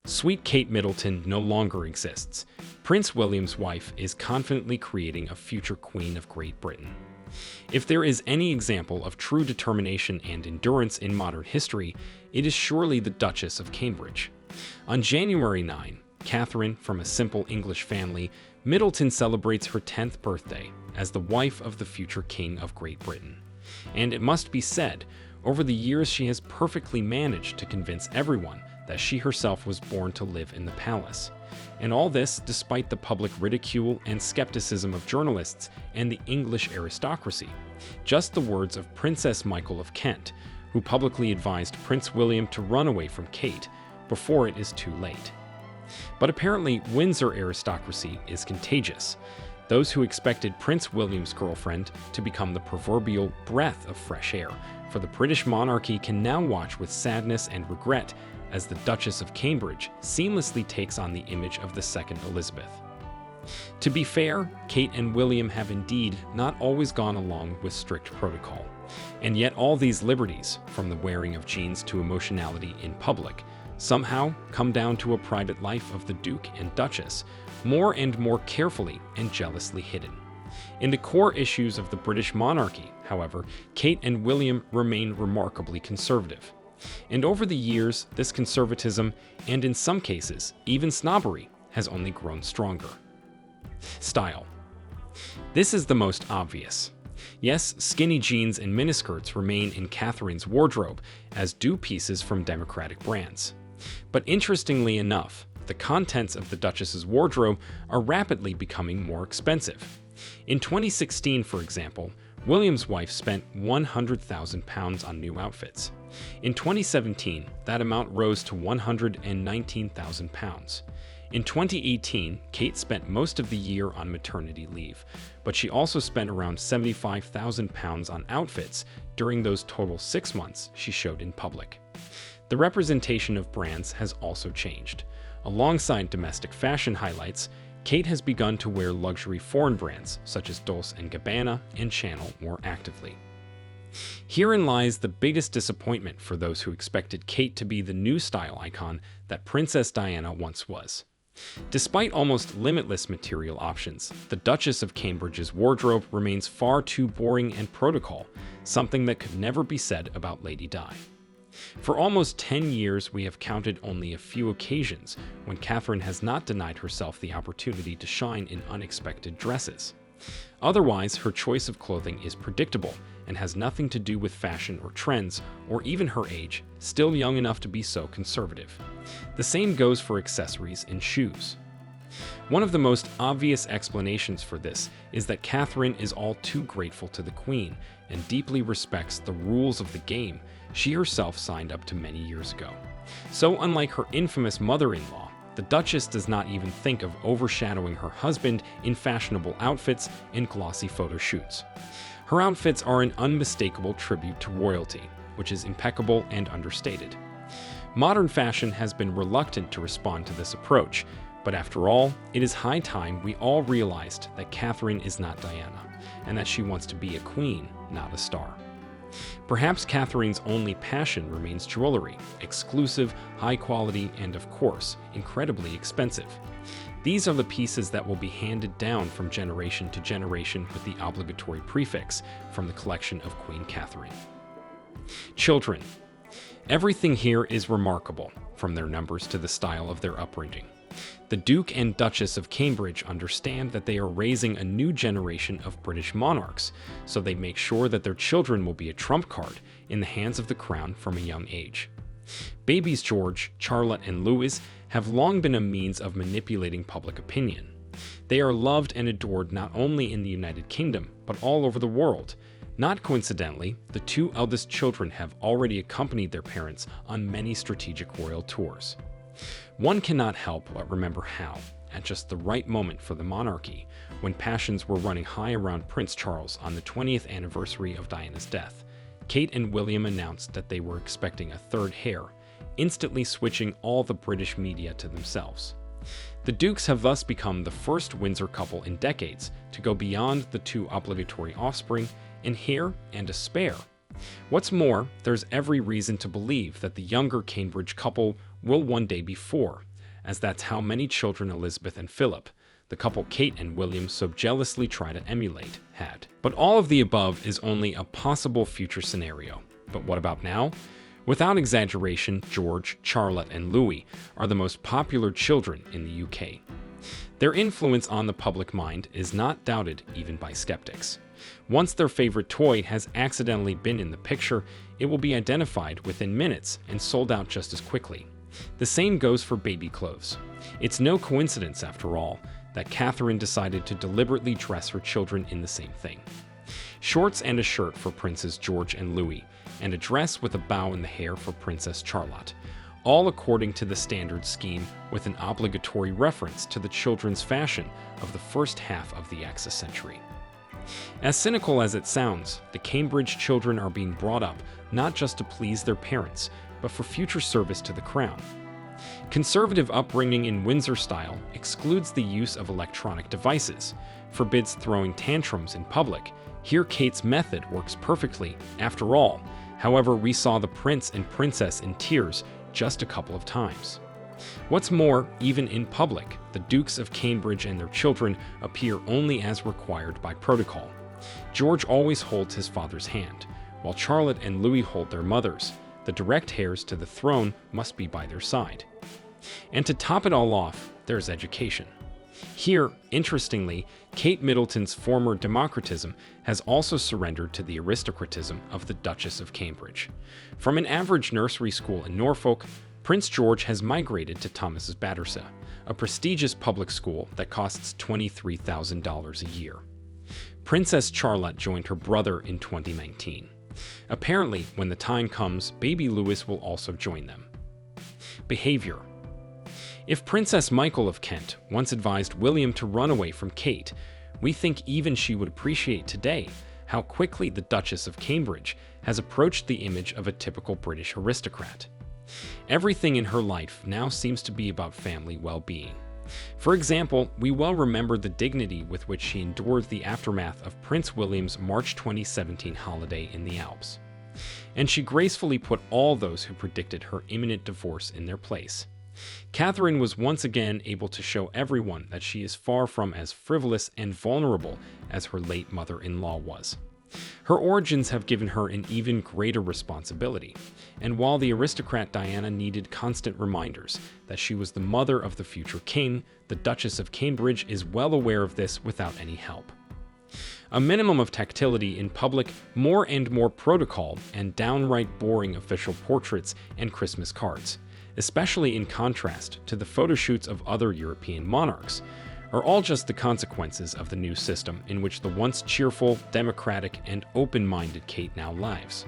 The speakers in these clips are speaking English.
Sweet Kate Middleton no longer exists. Prince William's wife is confidently creating a future Queen of Great Britain. If there is any example of true determination and endurance in modern history, it is surely the Duchess of Cambridge. On January 9, Catherine, from a simple English family, Middleton celebrates her 10th birthday as the wife of the future King of Great Britain. And it must be said, over the years she has perfectly managed to convince everyone that she herself was born to live in the palace. And all this despite the public ridicule and skepticism of journalists and the English aristocracy. Just the words of Princess Michael of Kent, who publicly advised Prince William to run away from Kate before it is too late. But apparently, Windsor aristocracy is contagious. Those who expected Prince William's girlfriend to become the proverbial breath of fresh air for the British monarchy can now watch with sadness and regret as the Duchess of Cambridge seamlessly takes on the image of the second Elizabeth. To be fair, Kate and William have indeed not always gone along with strict protocol. And yet all these liberties, from the wearing of jeans to emotionality in public, somehow come down to a private life of the Duke and Duchess, more and more carefully and jealously hidden. In the core issues of the British monarchy, however, Kate and William remain remarkably conservative. And over the years, this conservatism, and in some cases, even snobbery, has only grown stronger. Style. This is the most obvious. Yes, skinny jeans and miniskirts remain in Catherine's wardrobe, as do pieces from democratic brands. But interestingly enough, the contents of the Duchess's wardrobe are rapidly becoming more expensive. In 2016, for example, William's wife spent £100,000 on new outfits. In 2017, that amount rose to £119,000. In 2018, Kate spent most of the year on maternity leave, but she also spent around £75,000 on outfits during those total 6 months she showed in public. The representation of brands has also changed. Alongside domestic fashion highlights, Kate has begun to wear luxury foreign brands such as Dolce & Gabbana and Chanel more actively. Herein lies the biggest disappointment for those who expected Kate to be the new style icon that Princess Diana once was. Despite almost limitless material options, the Duchess of Cambridge's wardrobe remains far too boring and protocol, something that could never be said about Lady Di. For almost 10 years, we have counted only a few occasions when Catherine has not denied herself the opportunity to shine in unexpected dresses. Otherwise, her choice of clothing is predictable and has nothing to do with fashion or trends, or even her age, still young enough to be so conservative. The same goes for accessories and shoes. One of the most obvious explanations for this is that Catherine is all too grateful to the Queen and deeply respects the rules of the game she herself signed up to many years ago. So unlike her infamous mother-in-law, the Duchess does not even think of overshadowing her husband in fashionable outfits and glossy photo shoots. Her outfits are an unmistakable tribute to royalty, which is impeccable and understated. Modern fashion has been reluctant to respond to this approach, but after all, it is high time we all realized that Catherine is not Diana, and that she wants to be a queen, not a star. Perhaps Catherine's only passion remains jewelry, exclusive, high quality, and of course, incredibly expensive. These are the pieces that will be handed down from generation to generation with the obligatory prefix from the collection of Queen Catherine. Children. Everything here is remarkable, from their numbers to the style of their upbringing. The Duke and Duchess of Cambridge understand that they are raising a new generation of British monarchs, so they make sure that their children will be a trump card in the hands of the crown from a young age. Babies George, Charlotte, and Louis have long been a means of manipulating public opinion. They are loved and adored not only in the United Kingdom, but all over the world. Not coincidentally, the two eldest children have already accompanied their parents on many strategic royal tours. One cannot help but remember how, at just the right moment for the monarchy, when passions were running high around Prince Charles on the 20th anniversary of Diana's death, Kate and William announced that they were expecting a third heir, instantly switching all the British media to themselves. The Dukes have thus become the first Windsor couple in decades to go beyond the two obligatory offspring, an heir and a spare. What's more, there's every reason to believe that the younger Cambridge couple will one day be four, as that's how many children Elizabeth and Philip, the couple Kate and William so jealously try to emulate, had. But all of the above is only a possible future scenario. But what about now? Without exaggeration, George, Charlotte, and Louis are the most popular children in the UK. Their influence on the public mind is not doubted even by skeptics. Once their favorite toy has accidentally been in the picture, it will be identified within minutes and sold out just as quickly. The same goes for baby clothes. It's no coincidence, after all, that Catherine decided to deliberately dress her children in the same thing. Shorts and a shirt for Princes George and Louis, and a dress with a bow in the hair for Princess Charlotte, all according to the standard scheme with an obligatory reference to the children's fashion of the first half of the Access century. As cynical as it sounds, the Cambridge children are being brought up not just to please their parents, but for future service to the crown. Conservative upbringing in Windsor style excludes the use of electronic devices, forbids throwing tantrums in public. Here Kate's method works perfectly, after all. However, we saw the prince and princess in tears just a couple of times. What's more, even in public, the Dukes of Cambridge and their children appear only as required by protocol. George always holds his father's hand, while Charlotte and Louis hold their mother's. The direct heirs to the throne must be by their side. And to top it all off, there's education. Here, interestingly, Kate Middleton's former democratism has also surrendered to the aristocratism of the Duchess of Cambridge. From an average nursery school in Norfolk, Prince George has migrated to Thomas's Battersea, a prestigious public school that costs $23,000 a year. Princess Charlotte joined her brother in 2019. Apparently, when the time comes, baby Louis will also join them. Behavior. If Princess Michael of Kent once advised William to run away from Kate, we think even she would appreciate today how quickly the Duchess of Cambridge has approached the image of a typical British aristocrat. Everything in her life now seems to be about family well-being. For example, we well remember the dignity with which she endured the aftermath of Prince William's March 2017 holiday in the Alps. And she gracefully put all those who predicted her imminent divorce in their place. Catherine was once again able to show everyone that she is far from as frivolous and vulnerable as her late mother-in-law was. Her origins have given her an even greater responsibility, and while the aristocrat Diana needed constant reminders that she was the mother of the future king, the Duchess of Cambridge is well aware of this without any help. A minimum of tactility in public, more and more protocol, and downright boring official portraits and Christmas cards, especially in contrast to the photo shoots of other European monarchs, are all just the consequences of the new system in which the once cheerful, democratic, and open-minded Kate now lives.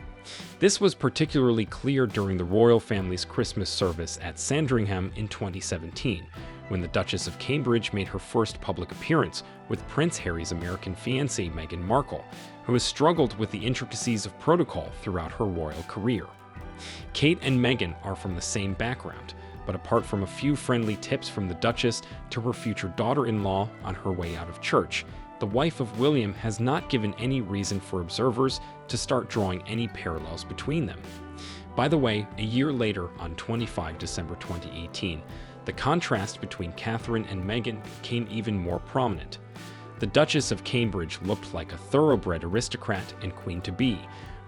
This was particularly clear during the royal family's Christmas service at Sandringham in 2017, when the Duchess of Cambridge made her first public appearance with Prince Harry's American fiancée Meghan Markle, who has struggled with the intricacies of protocol throughout her royal career. Kate and Meghan are from the same background, but apart from a few friendly tips from the Duchess to her future daughter-in-law on her way out of church, the wife of William has not given any reason for observers to start drawing any parallels between them. By the way, a year later, on 25 December 2018, the contrast between Catherine and Meghan became even more prominent. The Duchess of Cambridge looked like a thoroughbred aristocrat and queen-to-be,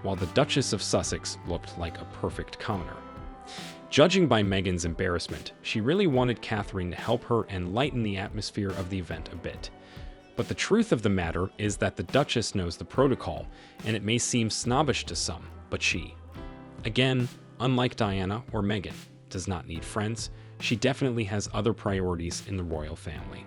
while the Duchess of Sussex looked like a perfect commoner. Judging by Meghan's embarrassment, she really wanted Catherine to help her and lighten the atmosphere of the event a bit. But the truth of the matter is that the Duchess knows the protocol, and it may seem snobbish to some, but she, again, unlike Diana or Meghan, does not need friends. She definitely has other priorities in the royal family.